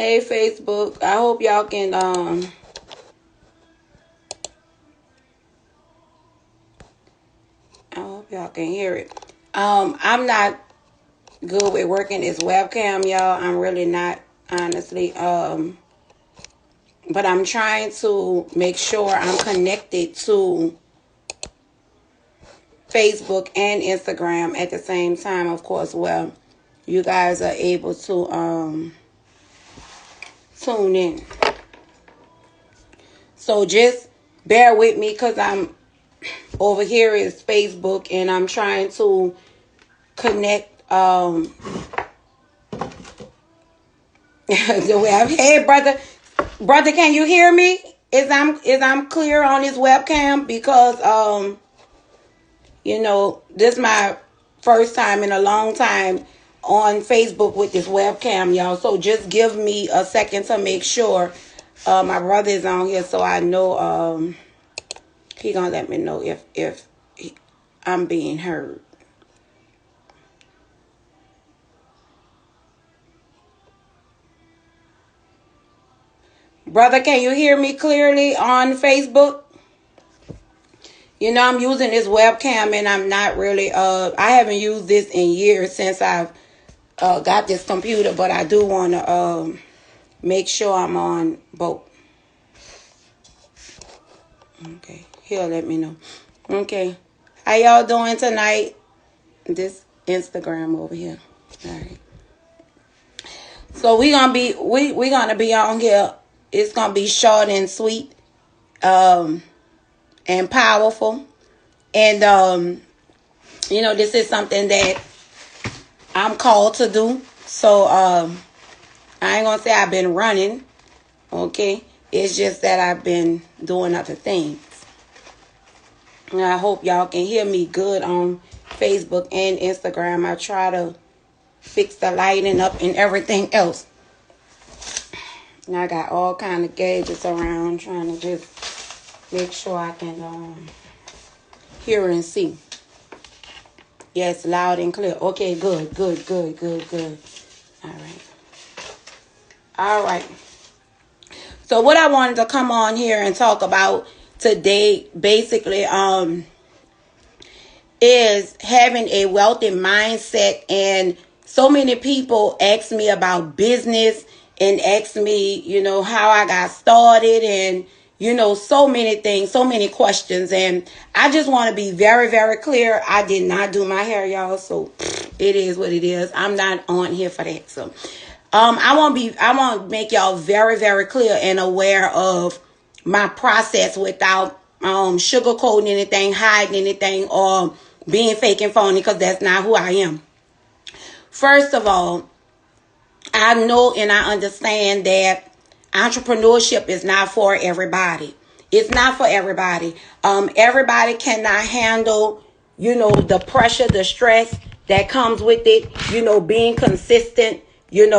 Hey Facebook. I hope y'all can hear it. I'm not good with working this webcam, y'all. I'm really not, honestly. But I'm trying to make sure I'm connected to Facebook and Instagram at the same time, of course. Well, you guys are able to tune in. So just bear with me, because I'm over here is Facebook and I'm trying to connect the web. Hey brother, can you hear me? Is I'm clear on this webcam? Because this is my first time in a long time on Facebook with this webcam, y'all. So just give me a second to make sure my brother is on here, so I know he gonna let me know if I'm being heard. Brother, can you hear me clearly on Facebook? I'm using this webcam and I'm not really, I haven't used this in years since I've got this computer, but I do want to make sure I'm on both. Okay, he'll let me know. Okay, how y'all doing tonight? This Instagram over here. All right. So we're gonna be on here. It's gonna be short and sweet, and powerful. And this is something that I'm called to do. So I ain't gonna say I've been running. Okay. It's just that I've been doing other things. And I hope y'all can hear me good on Facebook and Instagram. I try to fix the lighting up and everything else. And I got all kind of gadgets around trying to just make sure I can hear and see. Yes, loud and clear. Okay, good. All right. So what I wanted to come on here and talk about today, basically, is having a wealthy mindset. And so many people ask me about business and ask me, how I got started, and so many things, so many questions. And I just want to be very, very clear. I did not do my hair, y'all. So it is what it is. I'm not on here for that. So I want to make y'all very, very clear and aware of my process without sugarcoating anything, hiding anything, or being fake and phony, because that's not who I am. First of all, I know and I understand that entrepreneurship is not for everybody. It's not for everybody. Everybody cannot handle, the pressure, the stress that comes with it, being consistent, let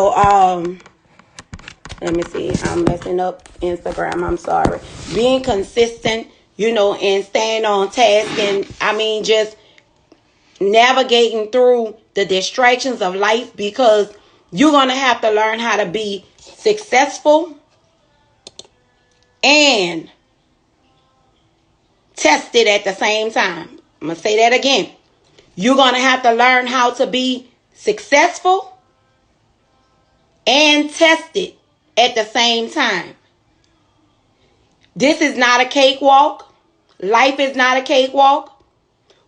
me see, I'm messing up Instagram, I'm sorry. Being consistent, and staying on task, and just navigating through the distractions of life, because you're going to have to learn how to be successful and tested at the same time. I'm going to say that again. You're going to have to learn how to be successful and tested at the same time. This is not a cakewalk. Life is not a cakewalk.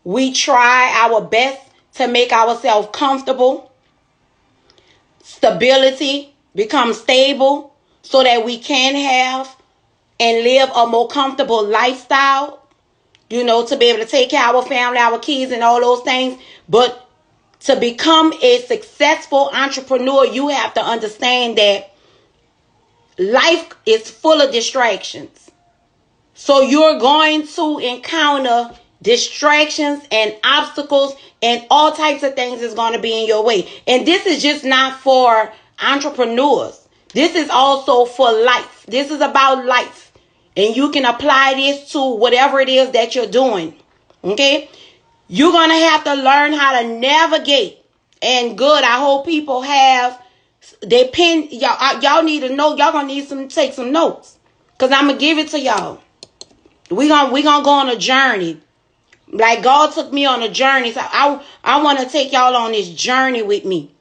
We try our best to make ourselves comfortable. Stability, become stable so that we can have and live a more comfortable lifestyle, to be able to take care of our family, our kids, and all those things. But to become a successful entrepreneur, you have to understand that life is full of distractions. So you're going to encounter distractions and obstacles, and all types of things is going to be in your way. And this is just not for entrepreneurs. This is also for life. This is about life. And you can apply this to whatever it is that you're doing. Okay? You're going to have to learn how to navigate. And good, I hope people have They pen y'all need to know. Y'all gonna need some take some notes, cause I'm gonna give it to y'all. We gonna go on a journey. Like God took me on a journey. So I want to take y'all on this journey with me.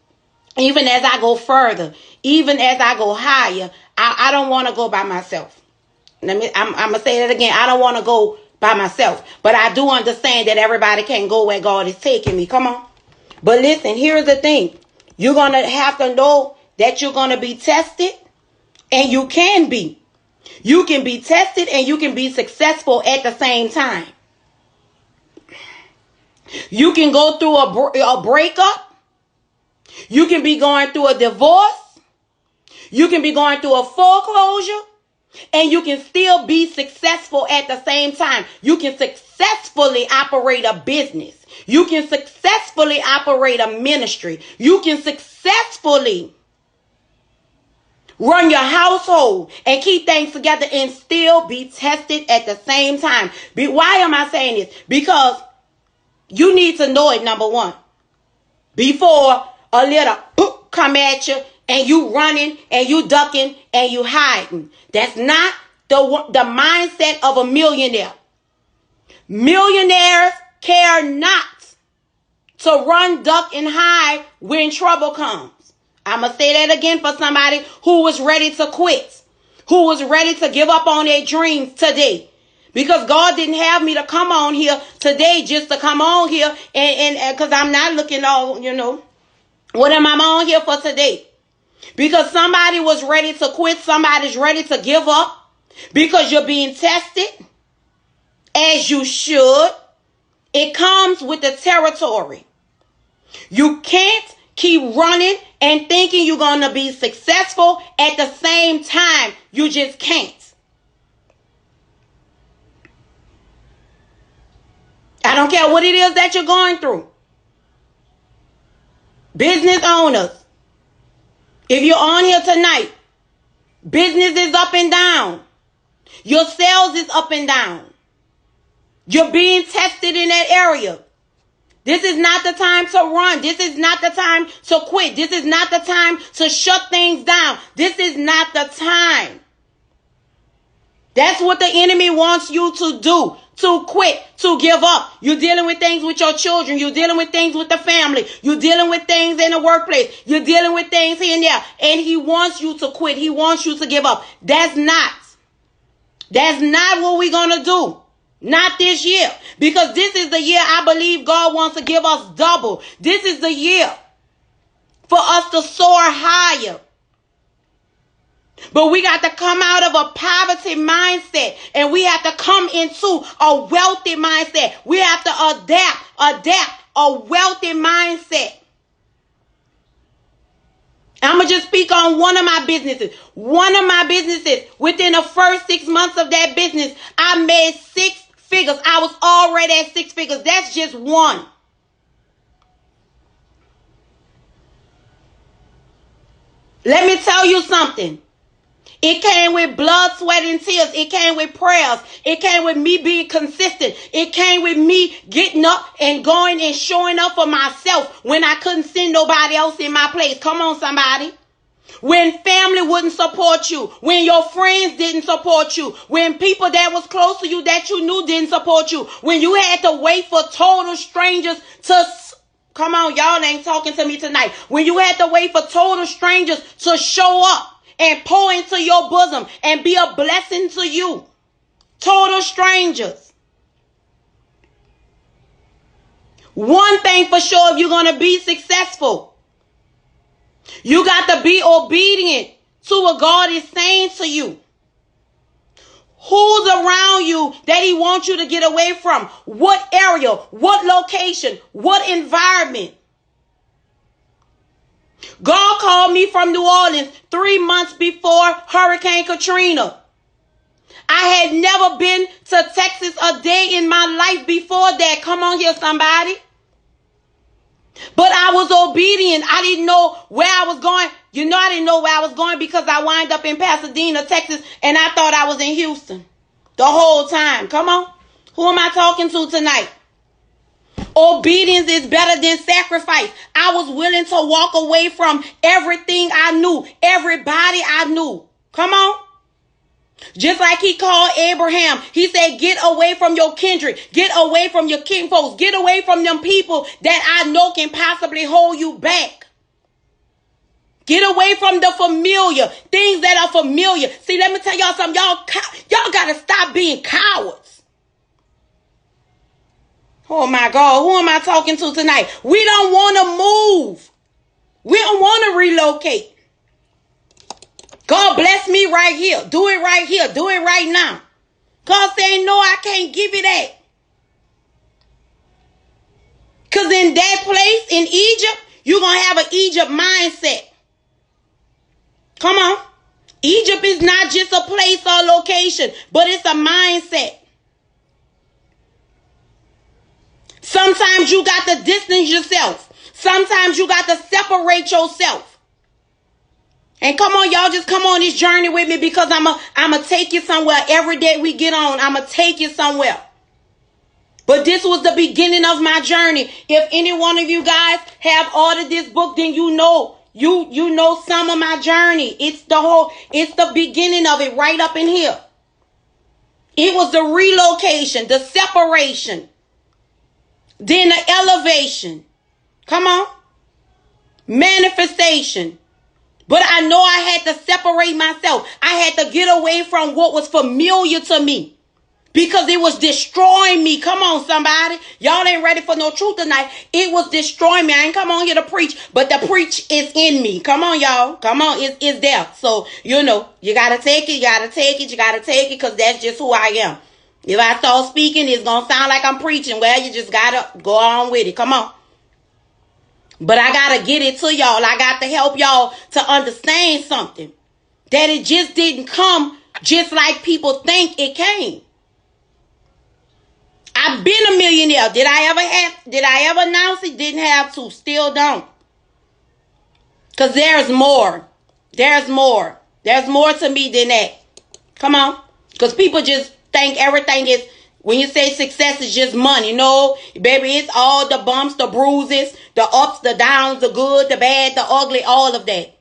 Even as I go further, even as I go higher, I don't want to go by myself. I'm gonna say that again. I don't want to go by myself, but I do understand that everybody can't go where God is taking me. Come on. But listen, here's the thing. You're going to have to know that you're going to be tested, and you can be. You can be tested and you can be successful at the same time. You can go through a breakup. You can be going through a divorce. You can be going through a foreclosure. And you can still be successful at the same time. You can successfully operate a business. You can successfully operate a ministry. You can successfully run your household and keep things together and still be tested at the same time. Why am I saying this? Because you need to know it, number one, before a little come at you and you running and you ducking and you hiding. That's not the mindset of a millionaire. Millionaires care not to run, duck, and hide when trouble comes. I'm going to say that again for somebody who was ready to quit, who was ready to give up on their dreams today. Because God didn't have me to come on here today just to come on here and because I'm not looking all, what am I on here for today? Because somebody was ready to quit, somebody's ready to give up because you're being tested as you should. It comes with the territory. You can't keep running and thinking you're going to be successful at the same time. You just can't. I don't care what it is that you're going through. Business owners, if you're on here tonight, business is up and down. Your sales is up and down. You're being tested in that area. This is not the time to run. This is not the time to quit. This is not the time to shut things down. This is not the time. That's what the enemy wants you to do. To quit, to give up. You're dealing with things with your children. You're dealing with things with the family. You're dealing with things in the workplace. You're dealing with things here and there. And he wants you to quit. He wants you to give up. That's not what we're going to do. Not this year. Because this is the year I believe God wants to give us double. This is the year for us to soar higher. But we got to come out of a poverty mindset and we have to come into a wealthy mindset. We have to adapt a wealthy mindset. I'm going to just speak on one of my businesses. One of my businesses, within the first 6 months of that business, I made 6 figures. I was already at 6 figures. That's just one. Let me tell you something. It came with blood, sweat, and tears. It came with prayers. It came with me being consistent. It came with me getting up and going and showing up for myself when I couldn't send nobody else in my place. Come on, somebody. When family wouldn't support you, when your friends didn't support you, when people that was close to you that you knew didn't support you, when you had to wait for total strangers to... Come on, y'all ain't talking to me tonight. When you had to wait for total strangers to show up and pour into your bosom and be a blessing to you. Total strangers. One thing for sure, if you're going to be successful, you got to be obedient to what God is saying to you. Who's around you that he wants you to get away from? What area? What location? What environment? God called me from New Orleans 3 months before Hurricane Katrina. I had never been to Texas a day in my life before that. Come on here, somebody. But I was obedient. I didn't know where I was going. I didn't know where I was going because I wound up in Pasadena, Texas, and I thought I was in Houston the whole time. Come on. Who am I talking to tonight? Obedience is better than sacrifice. I was willing to walk away from everything I knew, everybody I knew. Come on. Just like he called Abraham, he said, get away from your kindred, get away from your kinfolks, get away from them people that I know can possibly hold you back. Get away from the familiar, things that are familiar. See, let me tell y'all something. Y'all got to stop being cowards. Oh my God, who am I talking to tonight? We don't want to move. We don't want to relocate. God bless me right here. Do it right here. Do it right now. God saying, no, I can't give you that. Because in that place, in Egypt, you're going to have an Egypt mindset. Come on. Egypt is not just a place or location, but it's a mindset. Sometimes you got to distance yourself. Sometimes you got to separate yourself. And come on, y'all, just come on this journey with me, because I'm going to take you somewhere. Every day we get on, I'm going to take you somewhere. But this was the beginning of my journey. If any one of you guys have ordered this book, then you know some of my journey. It's the beginning of it right up in here. It was the relocation, the separation, then the elevation. Come on. Manifestation. But I know I had to separate myself. I had to get away from what was familiar to me, because it was destroying me. Come on, somebody. Y'all ain't ready for no truth tonight. It was destroying me. I ain't come on here to preach, but the preach is in me. Come on, y'all. Come on. It's there. So, you got to take it. You got to take it. You got to take it, because that's just who I am. If I start speaking, it's going to sound like I'm preaching. Well, you just got to go on with it. Come on. But I got to get it to y'all. I got to help y'all to understand something. That it just didn't come just like people think it came. I've been a millionaire. Did I ever announce it? Didn't have to. Still don't. Because there's more. There's more. There's more to me than that. Come on. Because people just think everything is, when you say success is just money. No, baby, it's all the bumps, the bruises, the ups, the downs, the good, the bad, the ugly, all of that.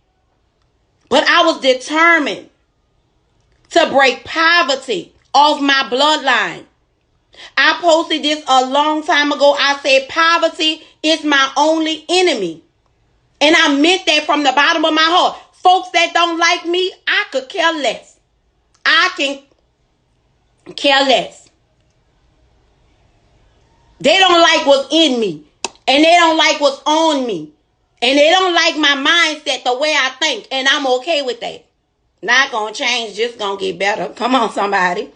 But I was determined to break poverty off my bloodline. I posted this a long time ago. I said poverty is my only enemy. And I meant that from the bottom of my heart. Folks that don't like me, I could care less. I can care less. They don't like what's in me. And they don't like what's on me. And they don't like my mindset, the way I think. And I'm okay with that. Not going to change, just going to get better. Come on, somebody.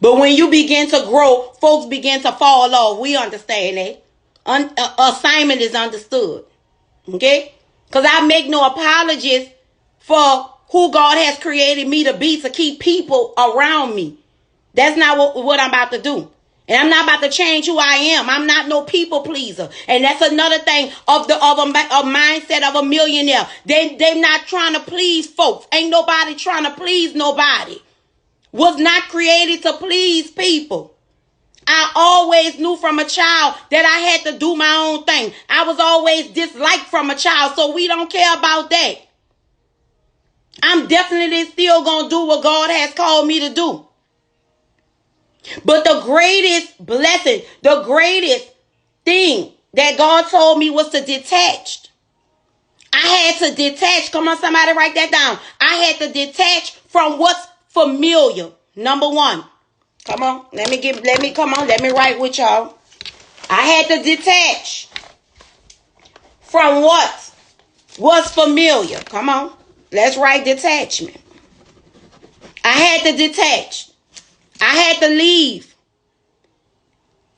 But when you begin to grow, folks begin to fall off. We understand that. Assignment is understood. Okay? Because I make no apologies for who God has created me to be, to keep people around me. That's not what I'm about to do. And I'm not about to change who I am. I'm not no people pleaser. And that's another thing of a mindset of a millionaire. They're not trying to please folks. Ain't nobody trying to please nobody. Was not created to please people. I always knew from a child that I had to do my own thing. I was always disliked from a child, so we don't care about that. I'm definitely still going to do what God has called me to do. But the greatest blessing, the greatest thing that God told me was to detach. I had to detach. Come on, somebody write that down. I had to detach from what's familiar. Number one. Come on. Let me write with y'all. I had to detach from what was familiar. Come on. Let's write detachment. I had to detach. I had to leave.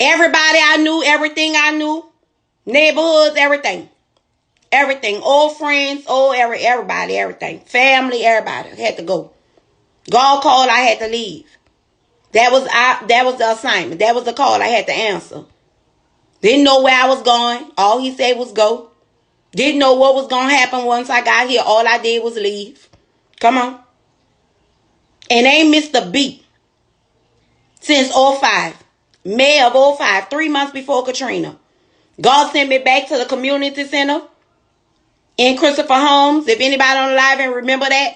Everybody I knew, everything I knew, neighborhoods, everything. Everything. Old friends, everybody, everything. Family, everybody. I had to go. God called, I had to leave. That was the assignment. That was the call I had to answer. Didn't know where I was going. All he said was go. Didn't know what was going to happen once I got here. All I did was leave. Come on. And ain't missed a beat since 2005. May of '05, 3 months before Katrina. God sent me back to the community center in Christopher Homes. If anybody on the live and remember that.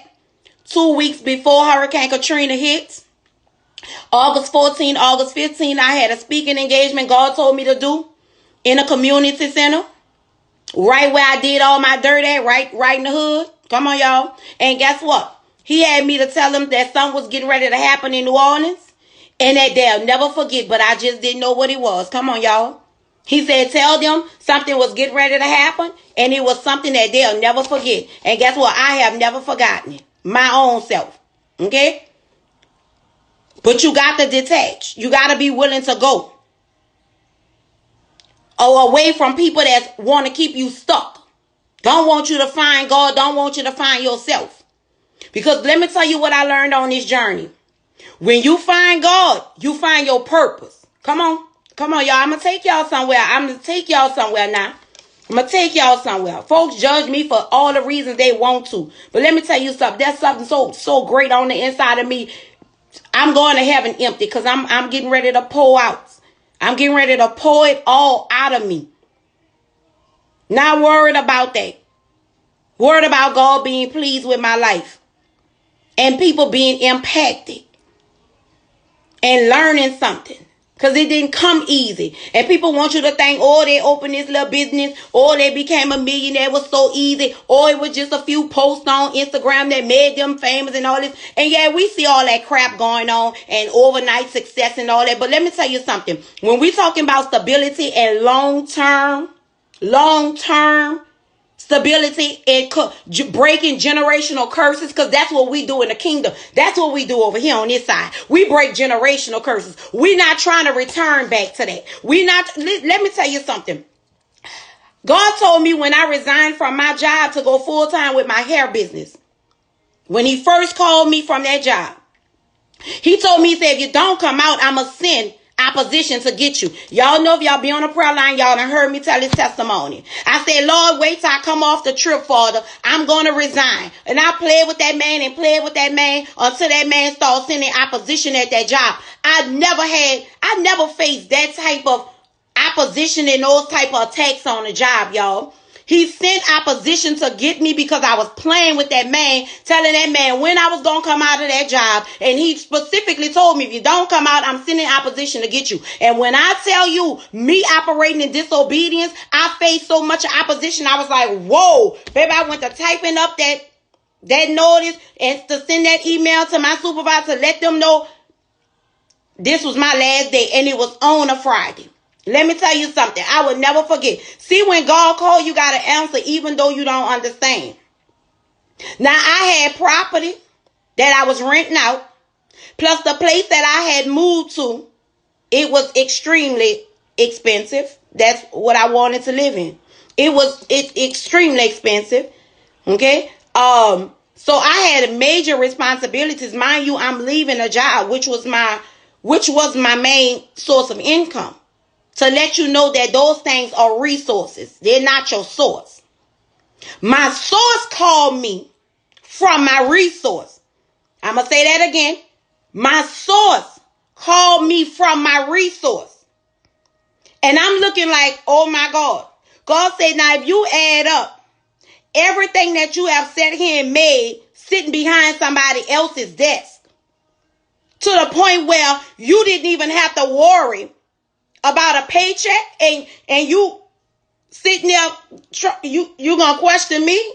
2 weeks before Hurricane Katrina hit. August 14, August 15, I had a speaking engagement God told me to do in a community center. Right where I did all my dirt at, right in the hood. Come on, y'all. And guess what? He had me to tell them that something was getting ready to happen in New Orleans. And that they'll never forget, but I just didn't know what it was. Come on, y'all. He said, tell them something was getting ready to happen. And it was something that they'll never forget. And guess what? I have never forgotten it. My own self. Okay? But you got to detach. You got to be willing to go. Or away from people that want to keep you stuck. Don't want you to find God. Don't want you to find yourself. Because let me tell you what I learned on this journey. When you find God, you find your purpose. Come on. Come on, y'all. I'm going to take y'all somewhere. I'm going to take y'all somewhere now. I'm going to take y'all somewhere. Folks judge me for all the reasons they want to. But let me tell you something. There's something so great on the inside of me. I'm going to heaven empty because I'm getting ready to pour out. I'm getting ready to pour it all out of me. Not worried about that. Worried about God being pleased with my life. And people being impacted. And learning something. Because it didn't come easy. And people want you to think, oh, they opened this little business. Or they became a millionaire. It was so easy. Or it was just a few posts on Instagram that made them famous and all this. And yeah, we see all that crap going on. And overnight success and all that. But let me tell you something. When we're talking about stability and long-term stability and breaking generational curses, because that's what we do in the kingdom. That's what we do over here on this side. We break generational curses. We're not trying to return back to that. Let me tell you something. God told me when I resigned from my job to go full time with my hair business. When he first called me from that job, he told me, he said, if you don't come out, I'm going to send opposition to get you. Y'all know, if y'all be on the prayer line, y'all done heard me tell his testimony. I said, Lord, wait till I come off the trip, Father. I'm going to resign. And I played with that man and played with that man until that man started sending opposition at that job. I never faced that type of opposition and those type of attacks on the job, y'all. He sent opposition to get me because I was playing with that man, telling that man when I was going to come out of that job. And he specifically told me, if you don't come out, I'm sending opposition to get you. And when I tell you, me operating in disobedience, I faced so much opposition. I was like, whoa, baby, I went to typing up that notice and to send that email to my supervisor to let them know this was my last day. And it was on a Friday. Let me tell you something. I will never forget. See, when God called, you got to answer even though you don't understand. Now, I had property that I was renting out. Plus, the place that I had moved to, it was extremely expensive. That's what I wanted to live in. It's extremely expensive. Okay? So I had major responsibilities. Mind you, I'm leaving a job, which was my main source of income. To let you know that those things are resources. They're not your source. My source called me from my resource. I'm going to say that again. My source called me from my resource. And I'm looking like, oh my God. God said, now if you add up everything that you have sat here and made sitting behind somebody else's desk, to the point where you didn't even have to worry about a paycheck, and you sitting there, you gonna question me?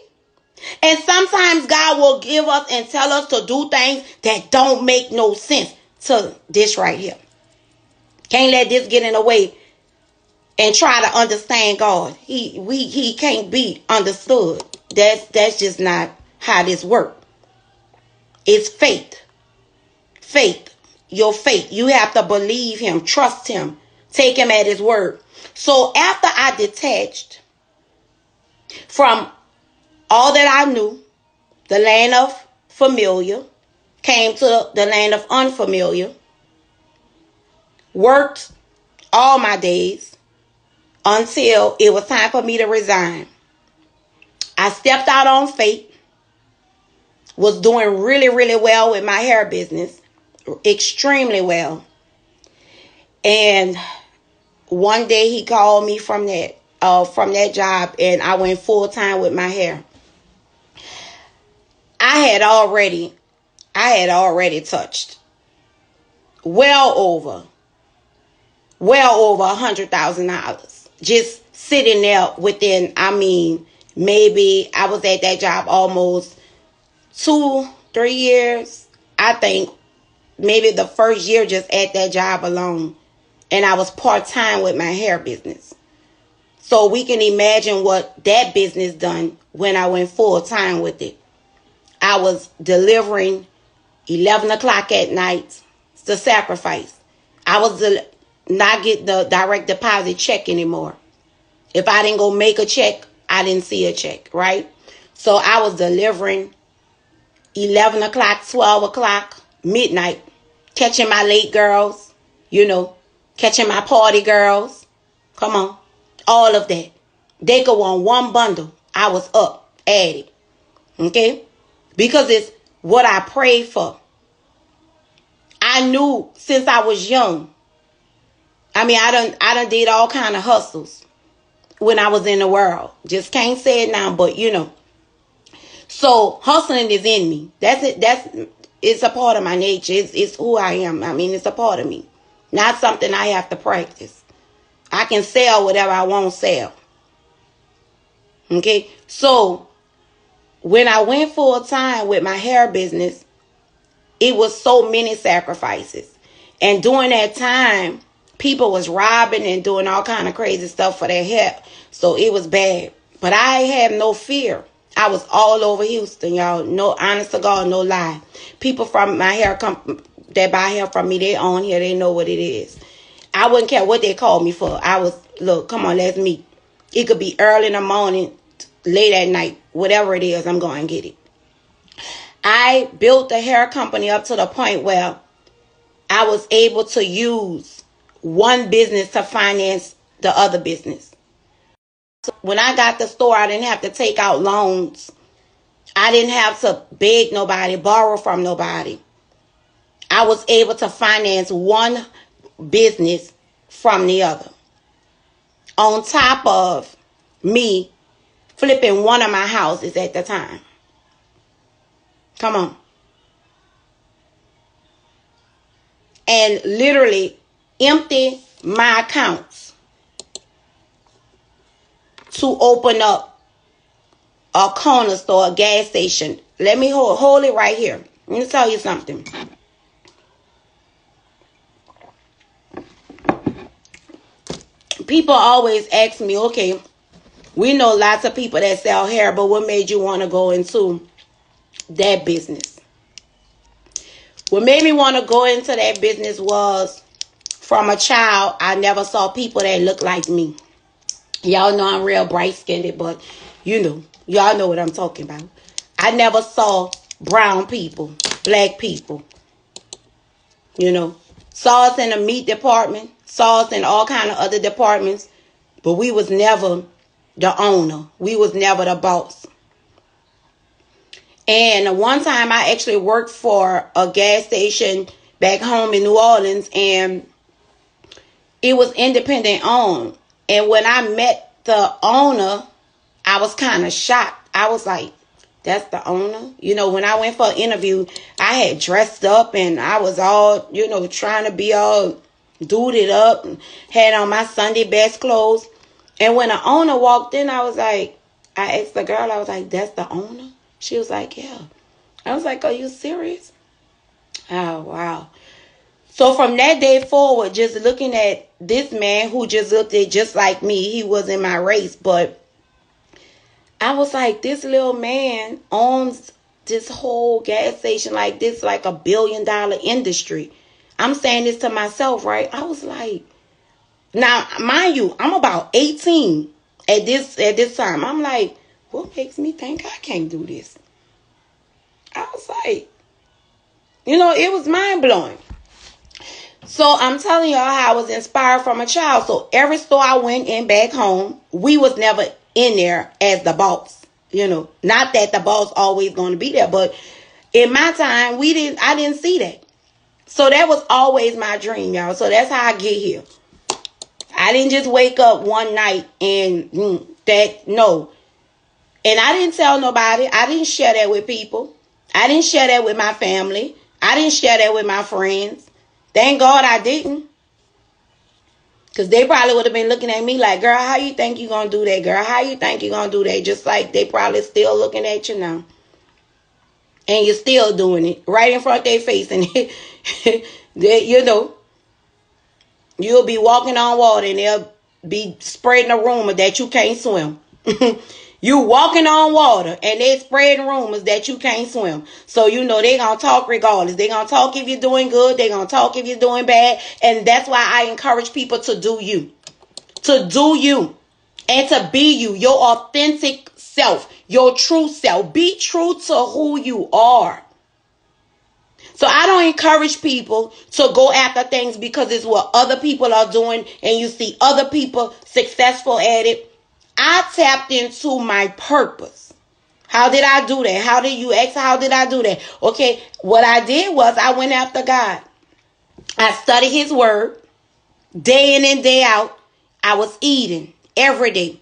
And sometimes God will give us and tell us to do things that don't make no sense. To this right here. Can't let this get in the way and try to understand God. He can't be understood. That's just not how this works. It's faith. Faith. Your faith. You have to believe him, trust him. Take him at his word. So after I detached from all that I knew, the land of familiar, came to the land of unfamiliar, worked all my days until it was time for me to resign. I stepped out on faith, was doing really, really well with my hair business, extremely well. And one day he called me from that job, and I went full time with my hair. I had already touched well over $100,000 just sitting there within, maybe I was at that job almost 2-3 years. I think maybe the first year just at that job alone. And I was part-time with my hair business. So we can imagine what that business done when I went full-time with it. I was delivering 11 o'clock at night. It's the sacrifice. I was not get the direct deposit check anymore. If I didn't go make a check, I didn't see a check, right? So I was delivering 11 o'clock, 12 o'clock, midnight, catching my late girls, catching my party girls. Come on. All of that. They go on one bundle. I was up at it. Okay? Because it's what I prayed for. I knew since I was young. I done did all kind of hustles when I was in the world. Just can't say it now, but So hustling is in me. That's it. It's a part of my nature. It's who I am. It's a part of me. Not something I have to practice. I can sell whatever I want to sell. Okay? So when I went full time with my hair business, it was so many sacrifices. And during that time, people was robbing and doing all kind of crazy stuff for their hair. So it was bad. But I had no fear. I was all over Houston, y'all. No, honest to God, no lie. People from my hair company that buy hair from me, they own here. They know what it is. I wouldn't care what they called me for. Look, come on, let's meet. It could be early in the morning, late at night, whatever it is, I'm going to get it. I built the hair company up to the point where I was able to use one business to finance the other business. So when I got the store, I didn't have to take out loans. I didn't have to beg nobody, borrow from nobody. I was able to finance one business from the other. On top of me flipping one of my houses at the time. Come on. And literally empty my accounts to open up a corner store, a gas station. Let me hold it right here. Let me tell you something. People always ask me, okay, we know lots of people that sell hair, but what made you want to go into that business? What made me want to go into that business was, from a child, I never saw people that look like me. Y'all know I'm real bright-skinned, but y'all know what I'm talking about. I never saw brown people, black people. Saw us in the meat department, saw us in all kind of other departments, but we was never the owner. We was never the boss. And one time I actually worked for a gas station back home in New Orleans, and it was independent owned. And when I met the owner, I was kind of shocked. I was like, that's the owner? When I went for an interview, I had dressed up and I was all, trying to be all duded up and had on my Sunday best clothes. And when the owner walked in, I asked the girl, I was like, that's the owner? She was like, yeah. I was like, are you serious? Oh, wow. So from that day forward, just looking at this man who just looked at just like me, he was in my race, but I was like, this little man owns this whole gas station like this, like $1 billion industry. I'm saying this to myself, right? I was like, now, mind you, I'm about 18 at this time. I'm like, what makes me think I can't do this? I was like, it was mind-blowing. So I'm telling y'all how I was inspired from a child. So every store I went in back home, we was never in there as the boss. Not that the boss always going to be there, but in my time, I didn't see that. So that was always my dream, y'all. So that's how I get here. I didn't just wake up one night and no. And I didn't tell nobody. I didn't share that with people. I didn't share that with my family. I didn't share that with my friends. Thank God I didn't. Because they probably would have been looking at me like, girl, how you think you going to do that, girl? How you think you going to do that? Just like they probably still looking at you now. And you're still doing it right in front of their face. And, you know, you'll be walking on water and they'll be spreading a rumor that you can't swim. You walking on water and they spreading rumors that you can't swim. So you know they gonna talk regardless. They gonna talk if you're doing good. They gonna talk if you're doing bad. And that's why I encourage people to do you. To do you. And to be you. Your authentic self. Your true self. Be true to who you are. So I don't encourage people to go after things because it's what other people are doing and you see other people successful at it. I tapped into my purpose. How did I do that? How did you ask? How did I do that? Okay, what I did was I went after God. I studied his word day in and day out. I was eating every day.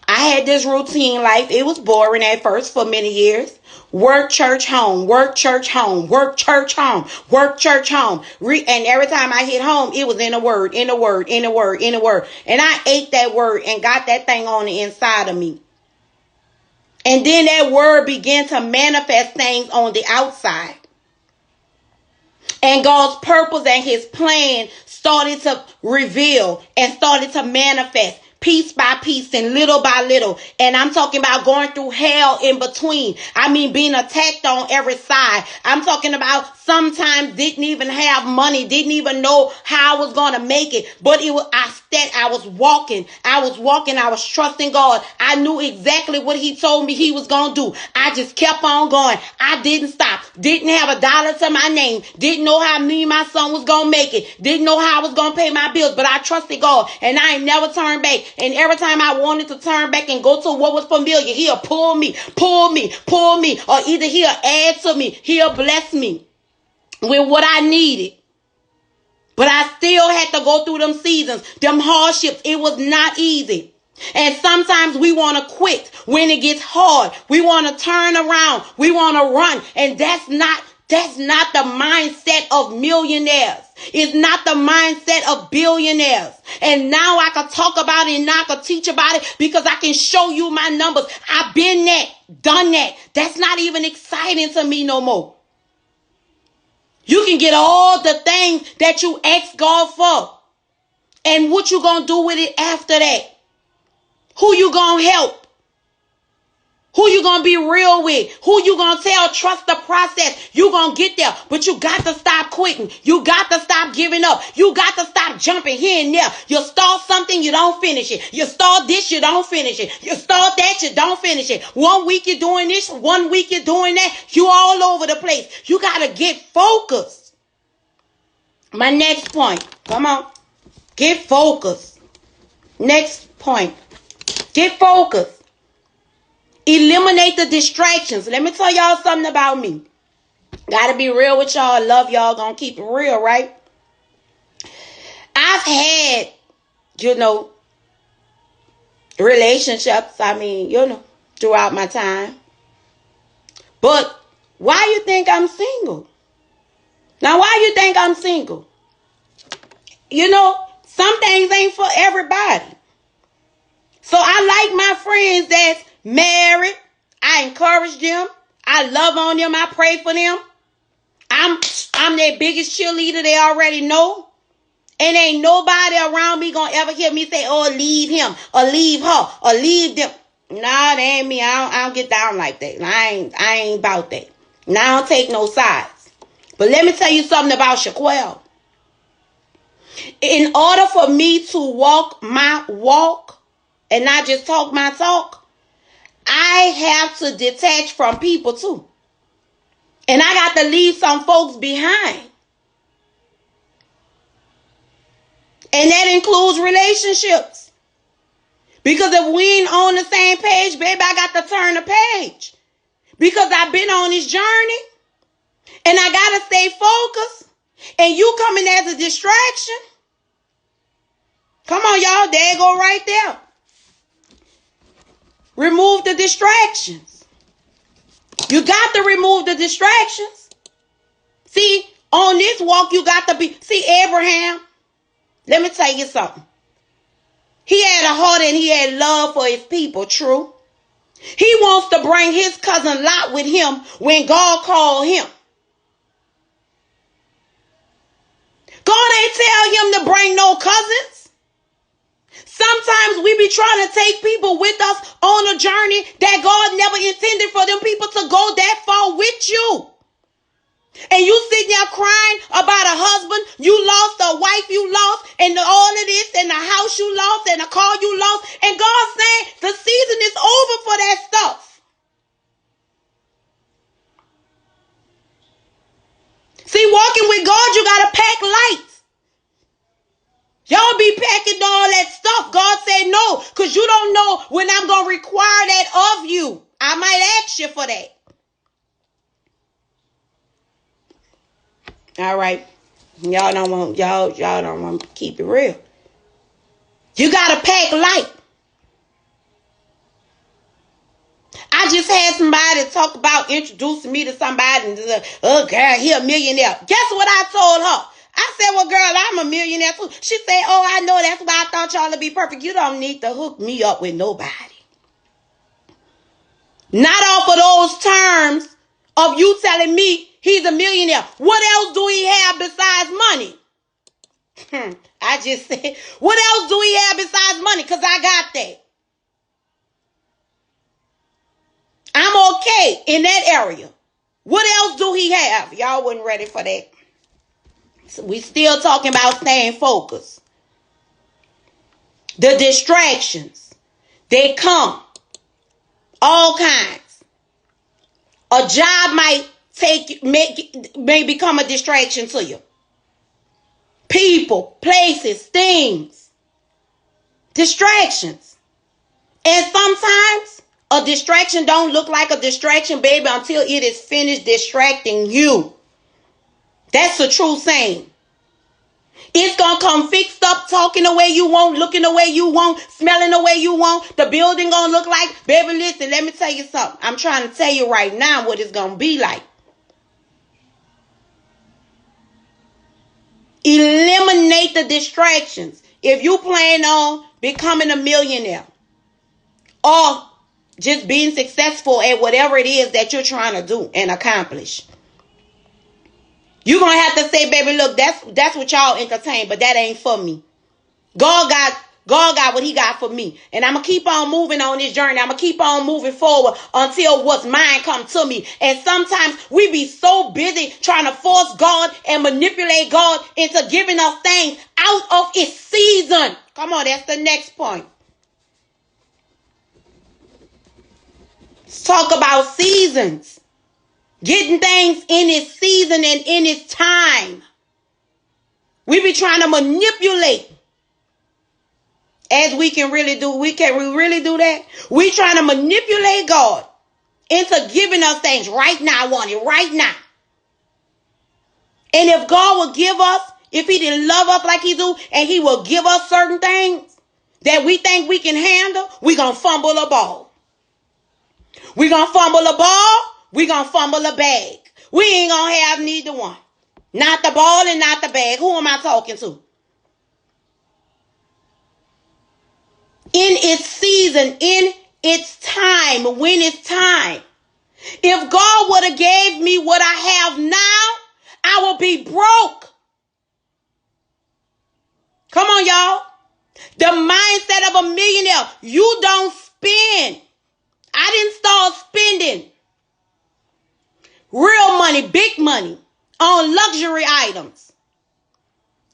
I had this routine life. It was boring at first for many years. Work, church, home. Work, church, home. Work, church, home. Work, church, home. And every time I hit home, it was in a word, in a word, in a word, in a word. And I ate that word and got that thing on the inside of me. And then that word began to manifest things on the outside. And God's purpose and his plan started to reveal and started to manifest. Piece by piece and little by little. And I'm talking about going through hell in between. I mean, being attacked on every side. I'm talking about sometimes didn't even have money, didn't even know how I was going to make it. But it was, I was walking. I was trusting God. I knew exactly what he told me he was going to do. I just kept on going. I didn't stop. Didn't have a dollar to my name. Didn't know how me and my son was going to make it. Didn't know how I was going to pay my bills. But I trusted God and I ain't never turned back. And every time I wanted to turn back and go to what was familiar, he'll pull me, or either he'll add to me, he'll bless me with what I needed. But I still had to go through them seasons, them hardships. It was not easy. And sometimes we want to quit when it gets hard. We want to turn around. We want to run. And that's not the mindset of millionaires. It's not the mindset of billionaires. And now I can talk about it and now I can teach about it because I can show you my numbers. I've been that, done that. That's not even exciting to me no more. You can get all the things that you ask God for. And what you gonna do with it after that? Who you gonna help? Who you gonna be real with? Who you gonna tell? Trust the process. You gonna get there. But you got to stop quitting. You got to stop giving up. You got to stop jumping here and there. You start something, you don't finish it. You start this, you don't finish it. You start that, you don't finish it. 1 week you're doing this, 1 week you're doing that. You all over the place. You gotta get focused. My next point. Come on. Get focused. Next point. Get focused. Eliminate the distractions. Let me tell y'all something about me. Gotta be real with y'all. Love y'all. Gonna keep it real, right? I've had, relationships. Throughout my time. But why you think I'm single? Now, why you think I'm single? Some things ain't for everybody. So I like my friends that's married. I encourage them. I love on them. I pray for them. I'm their biggest cheerleader. They already know. And ain't nobody around me gonna ever hear me say, oh, leave him or leave her or leave them. Nah, that ain't me. I don't get down like that. I ain't about that. Now I don't take no sides. But let me tell you something about Shaquille. In order for me to walk my walk and not just talk my talk, I have to detach from people too. And I got to leave some folks behind. And that includes relationships. Because if we ain't on the same page, baby, I got to turn the page. Because I've been on this journey. And I got to stay focused. and you coming as a distraction. Come on, y'all. There you go right there. Remove the distractions. You got to remove the distractions. See, on this walk, you got to be. See, Abraham, let me tell you something. He had a heart and he had love for his people, true. He wants to bring his cousin Lot with him when God called him. God ain't tell him to bring no cousins. Sometimes we be trying to take people with us on a journey that God never intended for them people to go that far with you. And you sitting there crying about a husband you lost, a wife you lost, and all of this, and a house you lost, and a car you lost. And God's saying the season is over for that stuff. See, walking with God, you got to pack light. Y'all be packing all that stuff. God said no, because you don't know when I'm going to require that of you. I might ask you for that. All right. Y'all don't want to keep it real. You got to pack light. I just had somebody talk about introducing me to somebody and oh girl, he a millionaire. Guess what I told her? I said, well, girl, I'm a millionaire too. She said, oh, I know, that's why I thought y'all would be perfect. You don't need to hook me up with nobody. Not off of those terms of you telling me he's a millionaire. What else do he have besides money? I just said, what else do he have besides money? Because I got that. I'm okay in that area. What else do he have? Y'all wasn't ready for that. So we still talking about staying focused. The distractions, they come. All kinds. A job may become a distraction to you. People, places, things. Distractions. And sometimes a distraction don't look like a distraction, baby, until it is finished distracting you. That's the true saying. It's going to come fixed up, talking the way you want, looking the way you want, smelling the way you want. The building going to look like, baby, listen, let me tell you something. I'm trying to tell you right now what it's going to be like. Eliminate the distractions. If you plan on becoming a millionaire or just being successful at whatever it is that you're trying to do and accomplish, you're going to have to say, baby, look, that's what y'all entertain, but that ain't for me. God got what he got for me. And I'm going to keep on moving on this journey. I'm going to keep on moving forward until what's mine comes to me. And sometimes we be so busy trying to force God and manipulate God into giving us things out of its season. Come on, that's the next point. Let's talk about seasons. Getting things in its season and in its time. We be trying to manipulate. As we can really do. We really do that? We trying to manipulate God into giving us things right now. I want it right now. And if God will give us, if he didn't love us like he do, and he will give us certain things that we think we can handle, we gonna fumble a ball. We gonna fumble a ball. We gonna fumble a bag. We ain't gonna have neither one. Not the ball and not the bag. Who am I talking to? In its season, in its time, when it's time. If God would have gave me what I have now, I will be broke. Come on, y'all. The mindset of a millionaire. You don't spend. I didn't start spending real money, big money on luxury items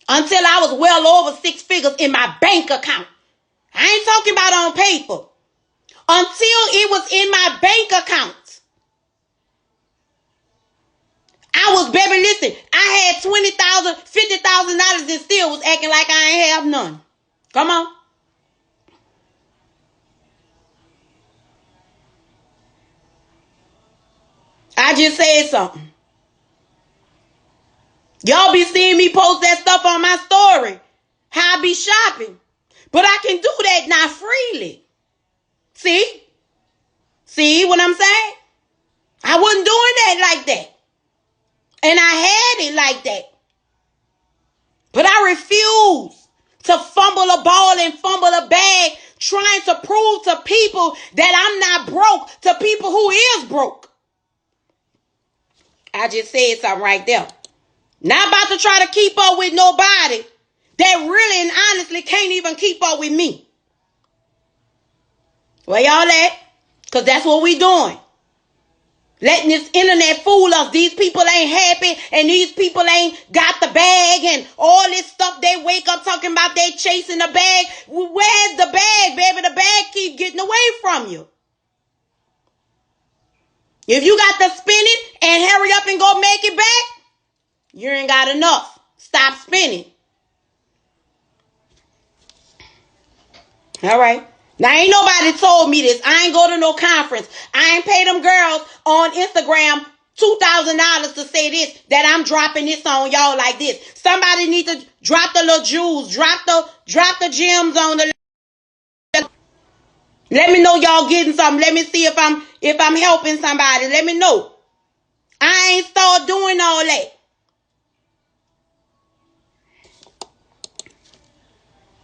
until I was well over 6 figures in my bank account. I ain't talking about on paper. Until it was in my bank account. I was, baby, listen, I had $20,000, $50,000 and still was acting like I ain't have none. Come on. I just said something. Y'all be seeing me post that stuff on my story. How I be shopping. But I can do that now freely. See? See what I'm saying? I wasn't doing that like that. And I had it like that. But I refuse to fumble a ball and fumble a bag trying to prove to people that I'm not broke, to people who is broke. I just said something right there. Not about to try to keep up with nobody that really and honestly can't even keep up with me. Where y'all at? Because that's what we doing. Letting this internet fool us. These people ain't happy and these people ain't got the bag and all this stuff. They wake up talking about they chasing the bag. Where's the bag, baby? The bag keep getting away from you. If you got to spin it and hurry up and go make it back, you ain't got enough. Stop spinning. All right. Now, ain't nobody told me this. I ain't go to no conference. I ain't pay them girls on Instagram $2,000 to say this, that I'm dropping this on y'all like this. Somebody need to drop the little jewels, drop the gems on the. Let me know y'all getting something. Let me see if I'm helping somebody. Let me know. I ain't start doing all that.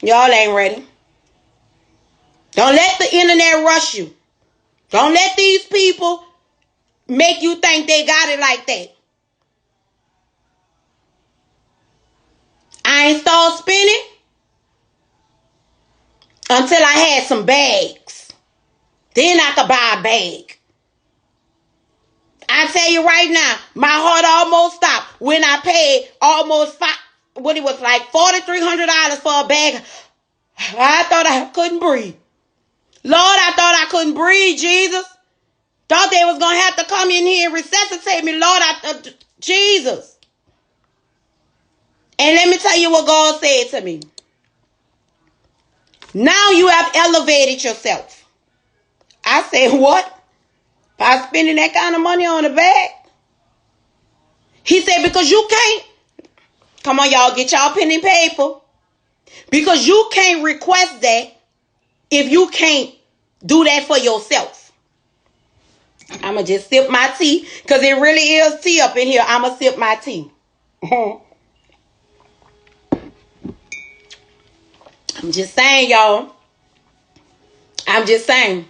Y'all ain't ready. Don't let the internet rush you. Don't let these people make you think they got it like that. I ain't start spinning until I had some bags. Then I could buy a bag. I tell you right now, my heart almost stopped when I paid almost $4,300 for a bag. I thought I couldn't breathe. Lord, I thought I couldn't breathe, Jesus. Thought they was going to have to come in here and resuscitate me. Lord, Jesus. And let me tell you what God said to me. Now you have elevated yourself. I said, what? By spending that kind of money on a bag? He said, because you can't. Come on, y'all, get y'all pen and paper. Because you can't request that if you can't do that for yourself. I'm going to just sip my tea because it really is tea up in here. I'm going to sip my tea. I'm just saying, y'all. I'm just saying.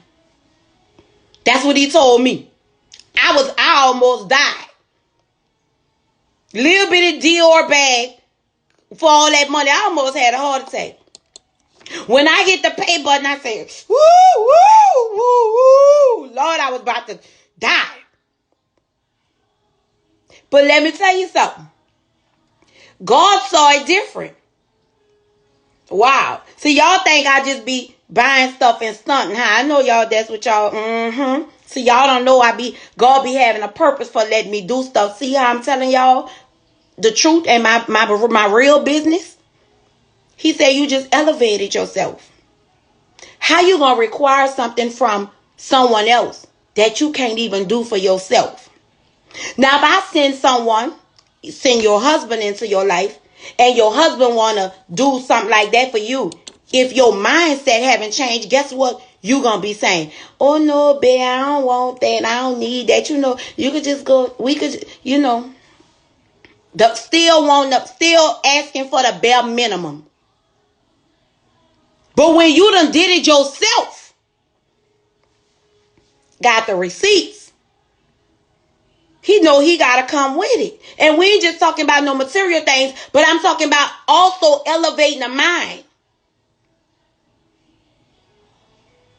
That's what he told me. I almost died. Little bitty Dior bag for all that money. I almost had a heart attack. When I hit the pay button, I said, woo, woo, woo, woo. Lord, I was about to die. But let me tell you something. God saw it different. Wow. See, y'all think I just be buying stuff and stunting, huh? I know y'all, that's what y'all, See, y'all don't know God be having a purpose for letting me do stuff. See how I'm telling y'all the truth and my real business? He said you just elevated yourself. How you going to require something from someone else that you can't even do for yourself? Now, if I send your husband into your life, and your husband want to do something like that for you, if your mindset haven't changed, guess what you going to be saying? Oh, no, babe, I don't want that. I don't need that. You could just go, still asking for the bare minimum. But when you done did it yourself, got the receipts, he know he got to come with it. And we ain't just talking about no material things, but I'm talking about also elevating the mind.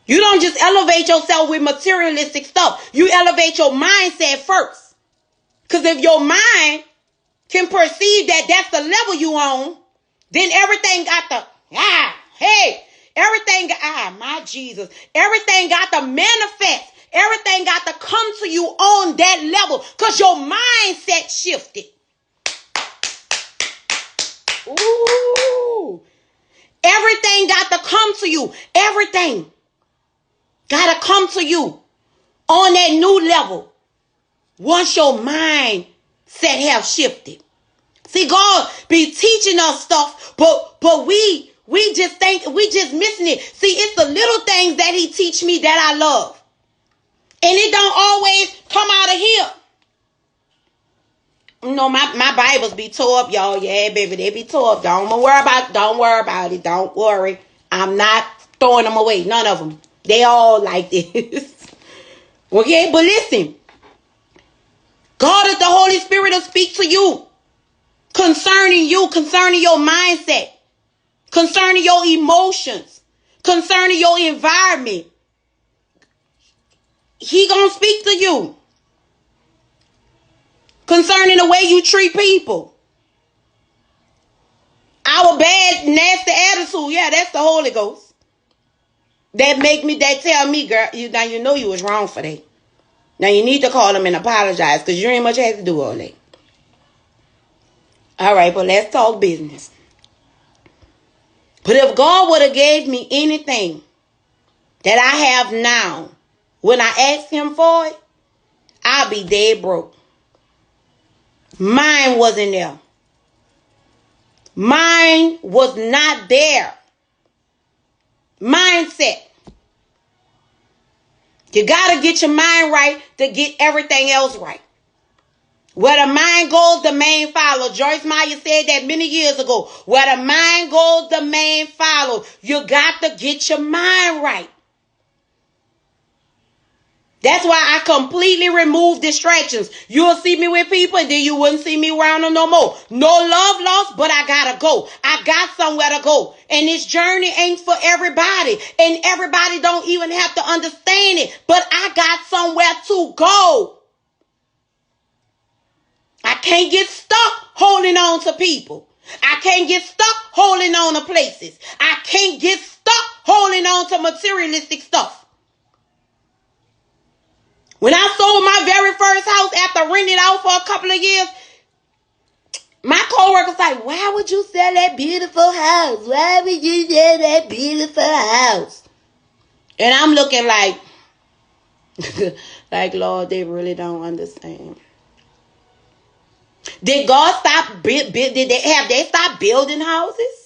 You don't just elevate yourself with materialistic stuff. You elevate your mindset first. Because if your mind can perceive that that's the level you on, then everything got my Jesus. Everything got to manifest. Everything got to come to you on that level because your mindset shifted. Ooh. Everything got to come to you. Everything got to come to you on that new level once your mindset have shifted. See, God be teaching us stuff, but we just think we just missing it. See, it's the little things that he teach me that I love. And it don't always come out of here. You know, my Bibles be tore up, y'all. Yeah, baby, they be tore up. Don't worry about it. Don't worry. I'm not throwing them away. None of them. They all like this. Okay, but listen. God is the Holy Spirit will speak to you. Concerning your mindset. Concerning your emotions. Concerning your environment. He gonna speak to you. Concerning the way you treat people. Our bad, nasty attitude. Yeah, that's the Holy Ghost. That tell me, girl, you know you was wrong for that. Now you need to call them and apologize because you ain't much had to do all that. All right, but let's talk business. But if God would have gave me anything that I have now, when I asked him for it, I'd be dead broke. Mine wasn't there. Mine was not there. Mindset. You got to get your mind right to get everything else right. Where the mind goes, the man follows. Joyce Meyer said that many years ago. Where the mind goes, the man follows. You got to get your mind right. That's why I completely remove distractions. You'll see me with people and then you wouldn't see me around them no more. No love lost, but I gotta go. I got somewhere to go. And this journey ain't for everybody. And everybody don't even have to understand it. But I got somewhere to go. I can't get stuck holding on to people. I can't get stuck holding on to places. I can't get stuck holding on to materialistic stuff. When I sold my very first house after renting it out for a couple of years, my coworkers like, why would you sell that beautiful house? Why would you sell that beautiful house? And I'm looking like, like, Lord, they really don't understand. Did God stop? Did they stop building houses?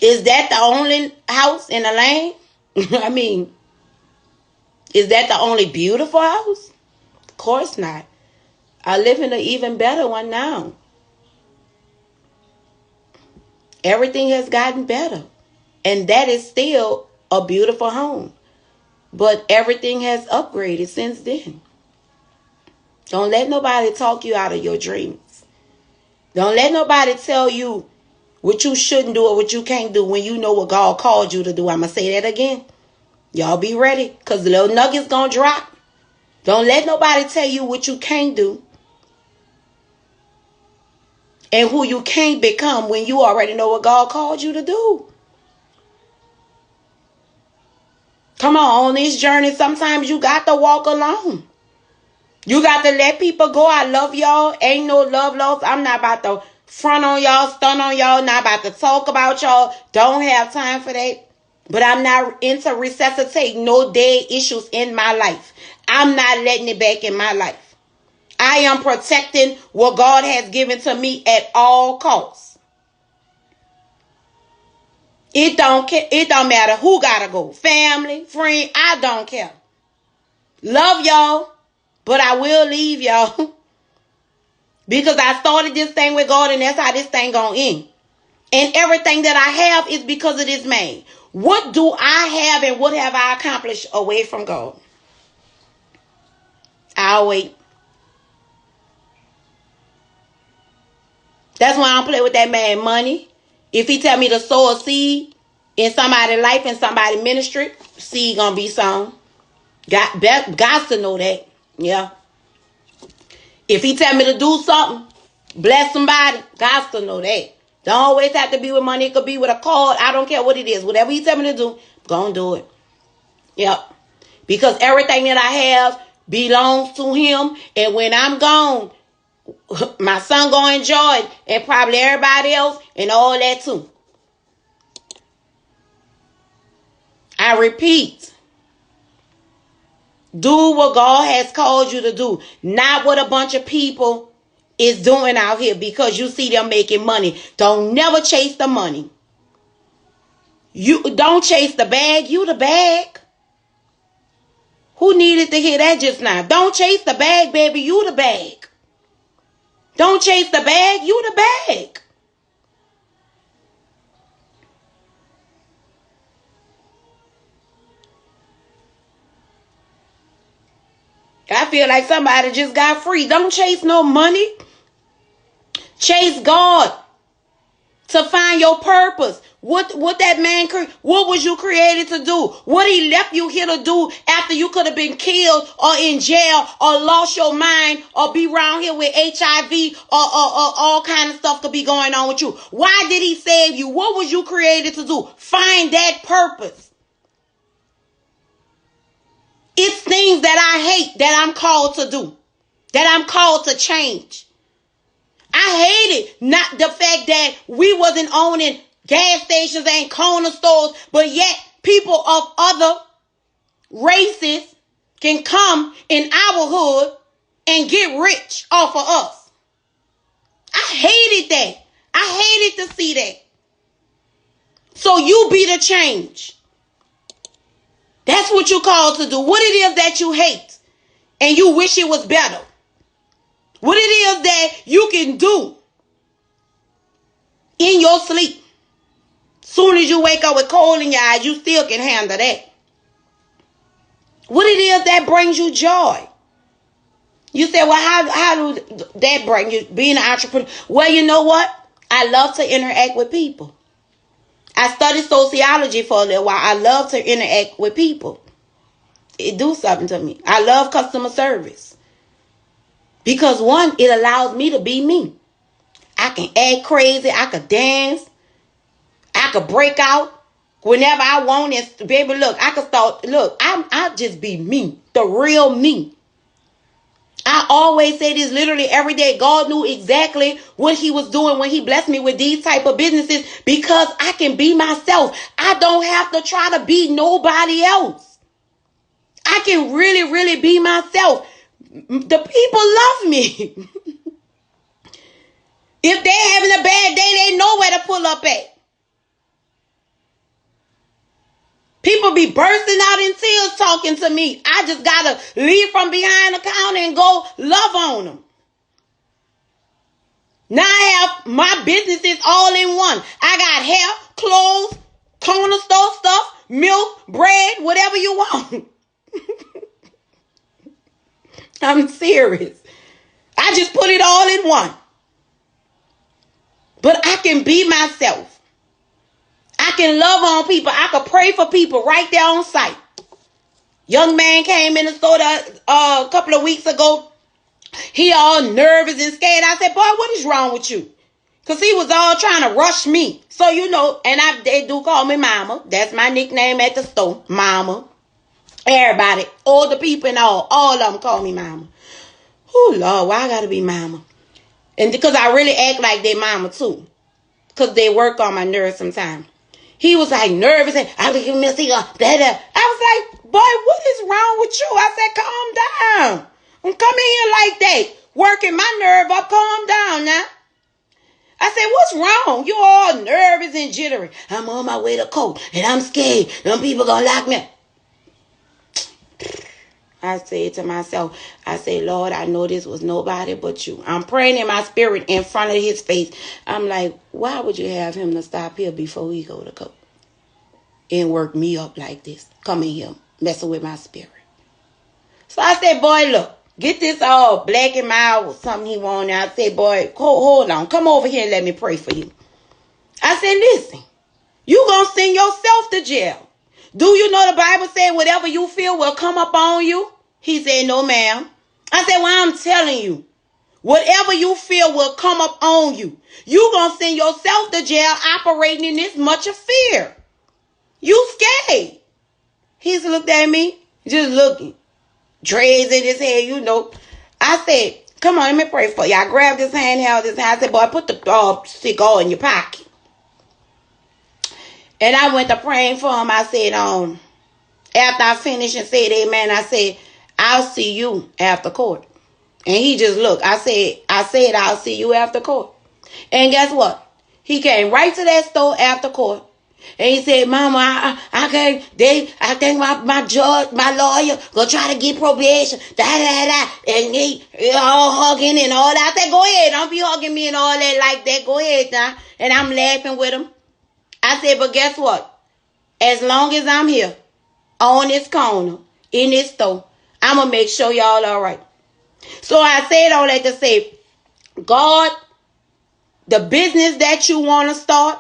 Is that the only house in the land? I mean, is that the only beautiful house? Of course not. I live in an even better one now. Everything has gotten better. And that is still a beautiful home. But everything has upgraded since then. Don't let nobody talk you out of your dreams. Don't let nobody tell you what you shouldn't do or what you can't do when you know what God called you to do. I'm going to say that again. Y'all be ready because the little nugget's going to drop. Don't let nobody tell you what you can't do and who you can't become when you already know what God called you to do. Come on this journey, sometimes you got to walk alone. You got to let people go. I love y'all. Ain't no love lost. I'm not about to front on y'all, stun on y'all, not about to talk about y'all. Don't have time for that. But I'm not into resuscitating no dead issues in my life. I'm not letting it back in my life. I am protecting what God has given to me at all costs. It don't matter who gotta go. Family, friend, I don't care. Love y'all, but I will leave y'all. Because I started this thing with God and that's how this thing gonna end. And everything that I have is because of this man. What do I have and what have I accomplished away from God? I'll wait. That's why I don't play with that man money. If he tell me to sow a seed in somebody's life, in somebody's ministry, seed gonna be sown. Got to know that. Yeah. If he tell me to do something, bless somebody, got to know that. Don't always have to be with money. It could be with a card. I don't care what it is. Whatever he tell me to do, gonna do it. Yep. Because everything that I have belongs to him. And when I'm gone, my son gonna enjoy it. And probably everybody else and all that too. I repeat. Do what God has called you to do. Not what a bunch of people is doing out here because you see them making money. Don't never chase the money. You don't chase the bag, you the bag. Who needed to hear that just now? Don't chase the bag, baby, you the bag. Don't chase the bag, you the bag. I feel like somebody just got free. Don't chase no money. Chase God to find your purpose. What that man, what was you created to do? What he left you here to do after you could have been killed or in jail or lost your mind or be around here with HIV or all kind of stuff could be going on with you. Why did he save you? What was you created to do? Find that purpose. It's things that I hate that I'm called to do, that I'm called to change. I hated not the fact that we wasn't owning gas stations and corner stores, but yet people of other races can come in our hood and get rich off of us. I hated that. I hated to see that. So you be the change. That's what you're called to do. What it is that you hate and you wish it was better. What it is that you can do in your sleep. Soon as you wake up with cold in your eyes, you still can handle that. What it is that brings you joy. You say, well, how do that bring you, being an entrepreneur? Well, you know what? I love to interact with people. I studied sociology for a little while. I love to interact with people. It do something to me. I love customer service. Because one, it allows me to be me. I can act crazy. I can dance. I could break out whenever I want. And baby, look, I could start. Look, I just be me, the real me. I always say this literally every day. God knew exactly what he was doing when he blessed me with these type of businesses because I can be myself. I don't have to try to be nobody else. I can really, really be myself. The people love me. If they're having a bad day, they know where to pull up at. People be bursting out in tears talking to me. I just got to leave from behind the counter and go love on them. Now I have my businesses all in one. I got hair, clothes, corner store stuff, milk, bread, whatever you want. I'm serious. I just put it all in one. But I can be myself. I can love on people. I can pray for people right there on site. Young man came in the store a couple of weeks ago. He all nervous and scared. I said, boy, what is wrong with you? Because he was all trying to rush me. So, you know, and they do call me Mama. That's my nickname at the store, Mama. Everybody, all the people and all of them call me Mama. Oh, Lord, why I got to be Mama? And because I really act like they Mama, too. Because they work on my nerves sometimes. He was like nervous and I was giving me a cigar. I was like, boy, what is wrong with you? I said, calm down. I'm coming here like that, working my nerve up. Calm down now. I said, what's wrong? You all nervous and jittery. I'm on my way to court and I'm scared. Them people gonna lock me up. I said to myself, I said, Lord, I know this was nobody but you. I'm praying in my spirit in front of his face. I'm like, why would you have him to stop here before we go to court and work me up like this? Come in here, messing with my spirit. So I said, boy, look, get this all black and mild or something he wanted. I said, boy, hold on. Come over here and let me pray for you. I said, listen, you gonna send yourself to jail. Do you know the Bible said whatever you feel will come up on you? He said, no, ma'am. I said, well, I'm telling you, whatever you feel will come up on you. You gonna send yourself to jail operating in this much of fear. You scared. He's looked at me, just looking. Dreads in his head, you know. I said, come on, let me pray for you. I grabbed his hand, held his hand. I said, boy, put the cigar in your pocket. And I went to praying for him. I said, after I finished and said amen, I said, I'll see you after court. And he just looked. I said, I'll see you after court. And guess what? He came right to that store after court. And he said, Mama, I think my judge, my lawyer, gonna try to get probation. And he all hugging and all that. I said, go ahead. Don't be hugging me and all that like that. Go ahead now. And I'm laughing with him. I said, but guess what? As long as I'm here, on this corner, in this store, I'm gonna make sure y'all all right. So I said all that to say, God, the business that you want to start,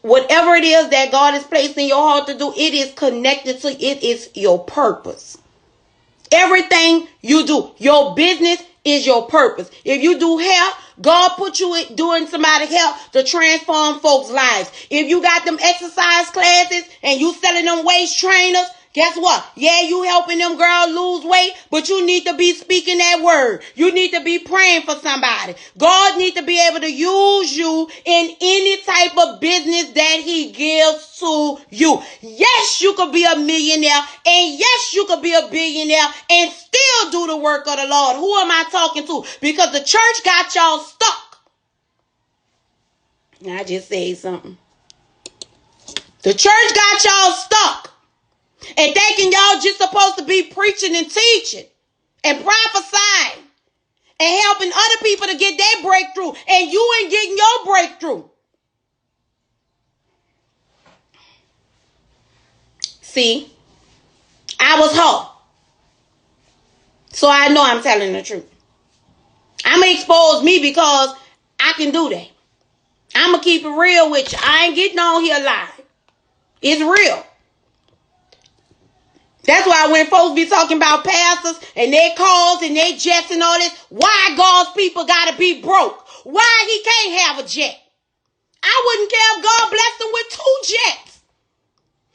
whatever it is that God has placed in your heart to do, it is connected to, it is your purpose. Everything you do, your business is your purpose. If you do hair, God put you doing somebody's hair to transform folks' lives. If you got them exercise classes and you selling them waist trainers, guess what? Yeah, you helping them girls lose weight, but you need to be speaking that word. You need to be praying for somebody. God needs to be able to use you in any type of business that he gives to you. Yes, you could be a millionaire, and yes, you could be a billionaire and still do the work of the Lord. Who am I talking to? Because the church got y'all stuck. I just said something. The church got y'all stuck. And thinking y'all just supposed to be preaching and teaching and prophesying and helping other people to get their breakthrough, and you ain't getting your breakthrough. See, I was her. So I know I'm telling the truth. I'm going to expose me because I can do that. I'm going to keep it real with you. I ain't getting on here live. It's real. That's why when folks be talking about pastors and their cars and their jets and all this, why God's people got to be broke? Why he can't have a jet? I wouldn't care if God blessed him with 2 jets.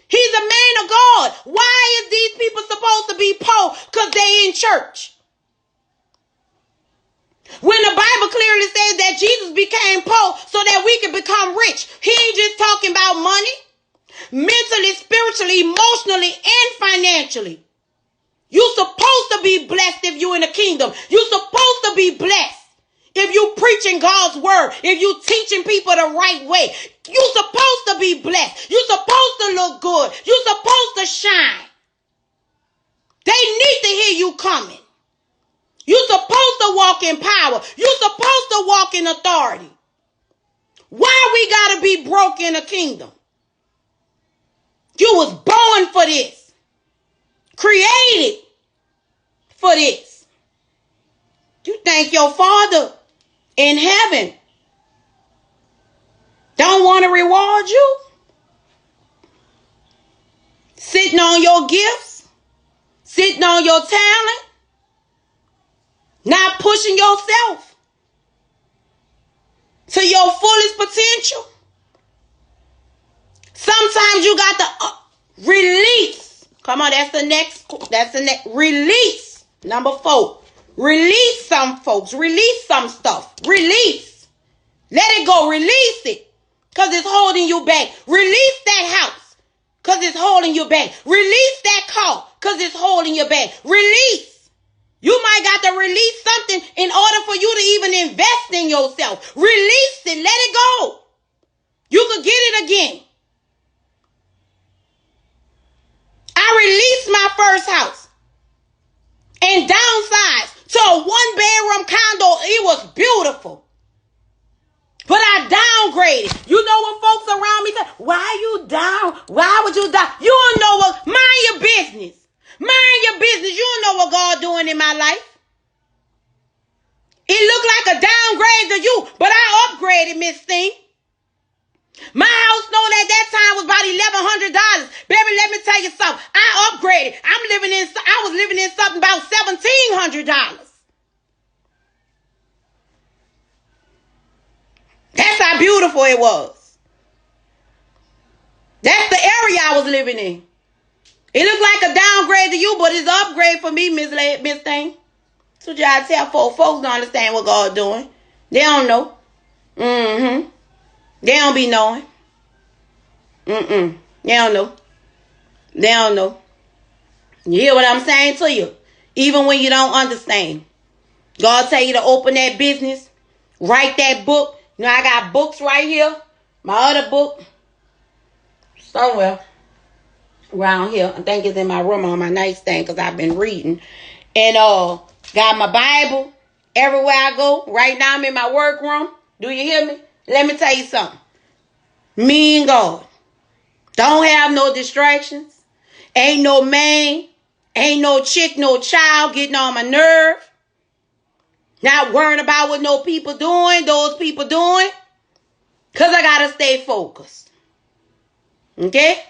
He's a man of God. Why is these people supposed to be poor? Because they in church. When the Bible clearly says that Jesus became poor so that we can become rich. He ain't just talking about money. Mentally, spiritually, emotionally, and financially. You're supposed to be blessed if you're in the kingdom. You're supposed to be blessed if you're preaching God's word, if you're teaching people the right way. You're supposed to be blessed. You're supposed to look good. You're supposed to shine. They need to hear you coming. You're supposed to walk in power. You're supposed to walk in authority. Why we gotta be broke in the kingdom? You was born for this. Created for this. You think your Father in heaven don't want to reward you? Sitting on your gifts? Sitting on your talent? Not pushing yourself to your fullest potential? Sometimes you got to release. Come on, that's the next. Release. Number 4. Release some folks. Release some stuff. Release. Let it go. Release it. Because it's holding you back. Release that house. Because it's holding you back. Release that car. Because it's holding you back. Release. You might got to release something in order for you to even invest in yourself. Release it. Let it go. You could get it again. I released my first house and downsized to a 1-bedroom condo. It was beautiful. But I downgraded. You know what folks around me say? Why you down? Why would you down? You don't know what. Mind your business. Mind your business. You don't know what God doing in my life. It looked like a downgrade to you, but I upgraded, Miss Thing. My house note at that time was about $1,100. Baby, let me tell you something. I upgraded. I was living in something about $1,700. That's how beautiful it was. That's the area I was living in. It looked like a downgrade to you, but it's an upgrade for me, Miss Thing. So y'all tell folks don't understand what God doing. They don't know. They don't be knowing. They don't know. They don't know. You hear what I'm saying to you? Even when you don't understand. God tell you to open that business, write that book. You know, I got books right here. My other book, somewhere around here. I think it's in my room on my nightstand because I've been reading. And got my Bible everywhere I go. Right now I'm in my workroom. Do you hear me? Let me tell you something. Me and God. Don't have no distractions. Ain't no man. Ain't no chick, no child getting on my nerve. Not worrying about what no people doing, those people doing. Because I got to stay focused. Okay?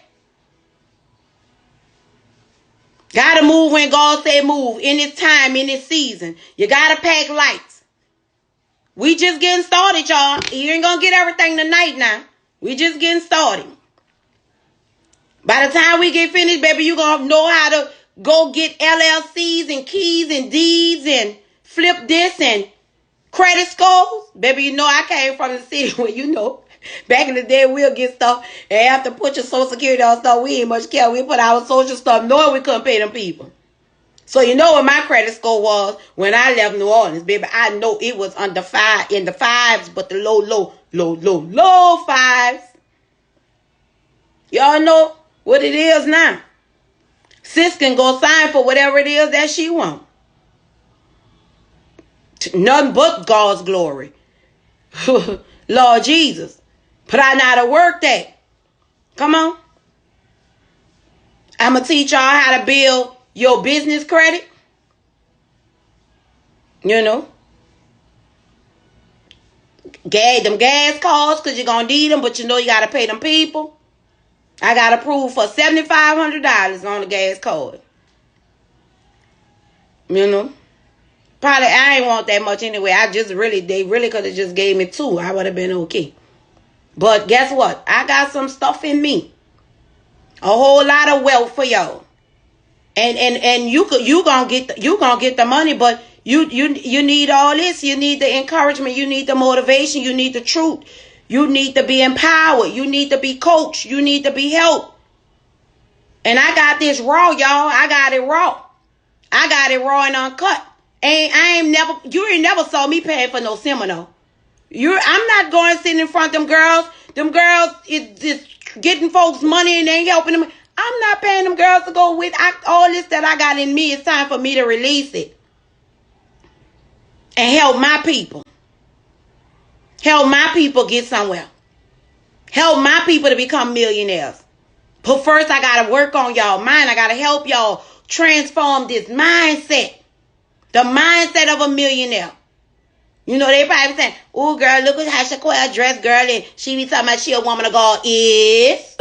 Got to move when God say move. In this time, in this season. You got to pack lights. We just getting started, y'all. You ain't going to get everything tonight now. We just getting started. By the time we get finished, baby, you going to know how to go get LLCs and keys and deeds and flip this and credit scores. Baby, you know I came from the city where, you know, back in the day we'll get stuff and have to put your social security on stuff. We ain't much care. We put our social stuff knowing we couldn't pay them people. So you know what my credit score was when I left New Orleans, baby. I know it was under five, in the fives, but the low fives. Y'all know what it is now. Sis can go sign for whatever it is that she wants. Nothing but God's glory. Lord Jesus. But I know how to work that. Come on. I'm going to teach y'all how to build your business credit. You know. Them gas cards, because you're going to need them, but you know you got to pay them people. I got approved for $7,500 on the gas card. You know. Probably I ain't want that much anyway. They really could have just gave me two. I would have been okay. But guess what? I got some stuff in me. A whole lot of wealth for y'all. And you gonna get the money, but you need all this. You need the encouragement. You need the motivation. You need the truth. You need to be empowered. You need to be coached. You need to be helped. And I got this raw, y'all. I got it raw. I got it raw and uncut. You ain't never saw me paying for no seminar. I'm not going to sit in front of them girls. Them girls is just getting folks money and they ain't helping them. I'm not paying them girls to go with all this that I got in me. It's time for me to release it. And help my people. Help my people get somewhere. Help my people to become millionaires. But first I got to work on y'all mind. I got to help y'all transform this mindset. The mindset of a millionaire. You know, they probably saying, oh, girl, look at how Shaquille dressed, girl. And she be talking about she a woman of God. Is.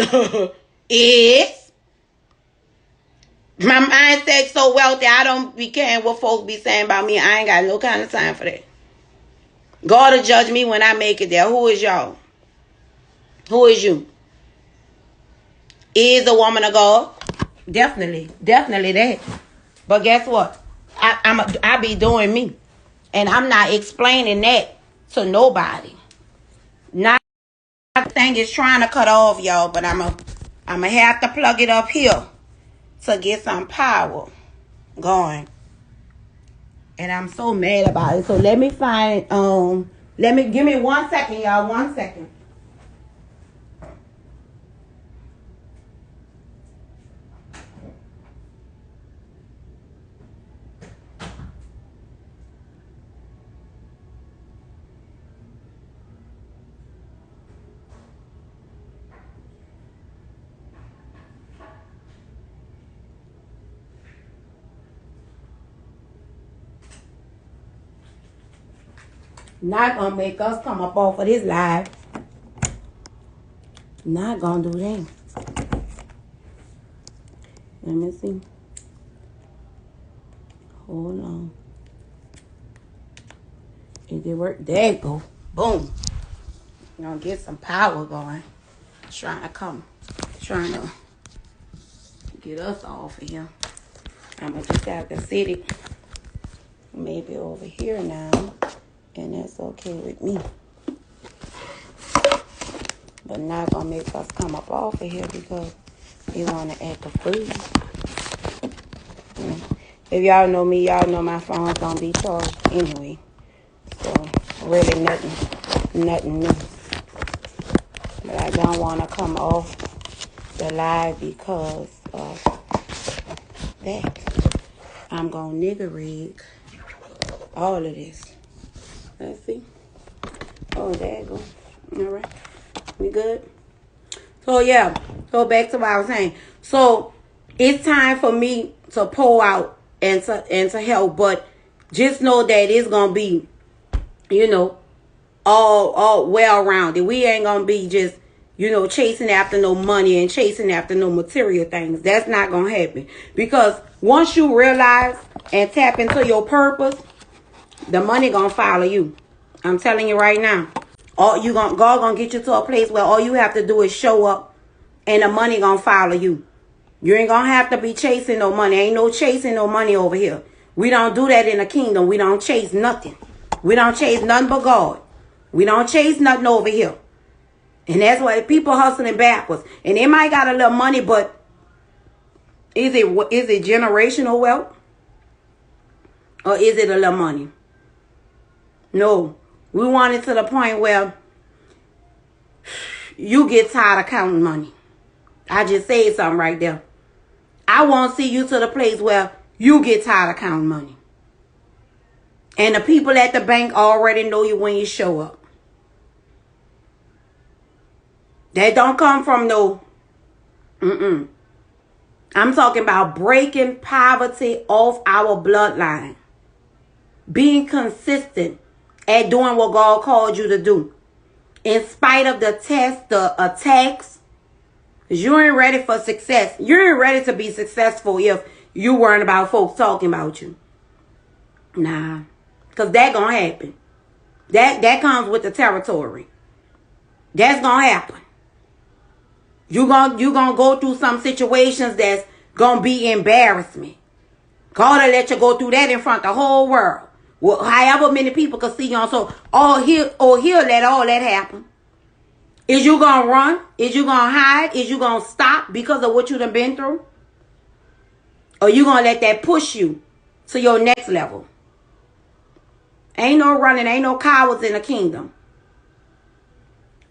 My mindset so wealthy, I don't be caring what folks be saying about me. I ain't got no kind of time for that. God will judge me when I make it there. Who is y'all? Who is you? Is a woman of God? Definitely that. But guess what? I be doing me. And I'm not explaining that to nobody. Not thing is trying to cut off, y'all, but I'm a have to plug it up here to get some power going. And I'm so mad about it. So let me find give me 1 second, y'all. 1 second. Not gonna make us come up off of this live. Not gonna do that. Let me see. Hold on. It did work. There you go. Boom. Gonna get some power going. Trying to get us off of here. I'm gonna just have to sit it maybe over here now. And that's okay with me. But not gonna make us come up off of here because they wanna act a fool. If y'all know me, y'all know my phone's gonna be charged anyway. So really nothing new. But I don't want to come off the live because of that. I'm gonna nigga rig all of this. Let's see. Oh, there you go. All right, we good. So yeah. So back to what I was saying. So it's time for me to pull out and to help, but just know that it's gonna be, all well rounded. We ain't gonna be just, chasing after no money and chasing after no material things. That's not gonna happen. Because once you realize and tap into your purpose, the money gonna follow you. I'm telling you right now. God gonna get you to a place where all you have to do is show up and the money gonna follow you. You ain't gonna have to be chasing no money. Ain't no chasing no money over here. We don't do that in the kingdom. We don't chase nothing. We don't chase nothing but God. We don't chase nothing over here. And that's why people hustling backwards. And they might got a little money, but is it generational wealth? Or is it a little money? No. We want it to the point where you get tired of counting money. I just said something right there. I want to see you to the place where you get tired of counting money. And the people at the bank already know you when you show up. That don't come from no... I'm talking about breaking poverty off our bloodline. Being consistent at doing what God called you to do. In spite of the tests, the attacks. You ain't ready for success. You ain't ready to be successful if you worrying about folks talking about you. Nah. Because that gonna happen. That comes with the territory. That's gonna happen. You gonna go through some situations that's gonna be embarrassment. God will let you go through that in front of the whole world. Well, however many people can see you on. So, he'll let all that happen. Is you gonna run? Is you gonna hide? Is you gonna stop because of what you done been through? Or you gonna let that push you to your next level? Ain't no running. Ain't no cowards in the kingdom.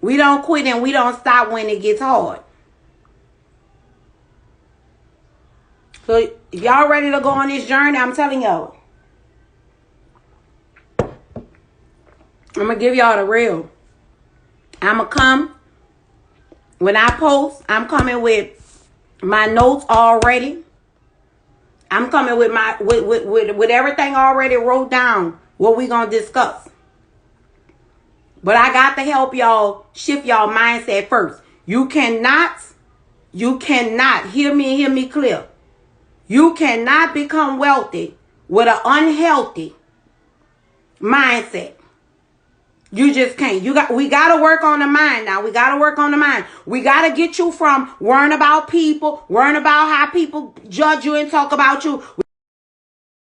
We don't quit and we don't stop when it gets hard. So, if y'all ready to go on this journey, I'm telling y'all. I'm going to give y'all the real. I'm going to come. When I post, I'm coming with my notes already. I'm coming with my with everything already wrote down. What we going to discuss. But I got to help y'all shift y'all mindset first. You cannot, hear me clear. You cannot become wealthy with an unhealthy mindset. You just can't. We got to work on the mind now. We got to work on the mind. We got to get you from worrying about people, worrying about how people judge you and talk about you.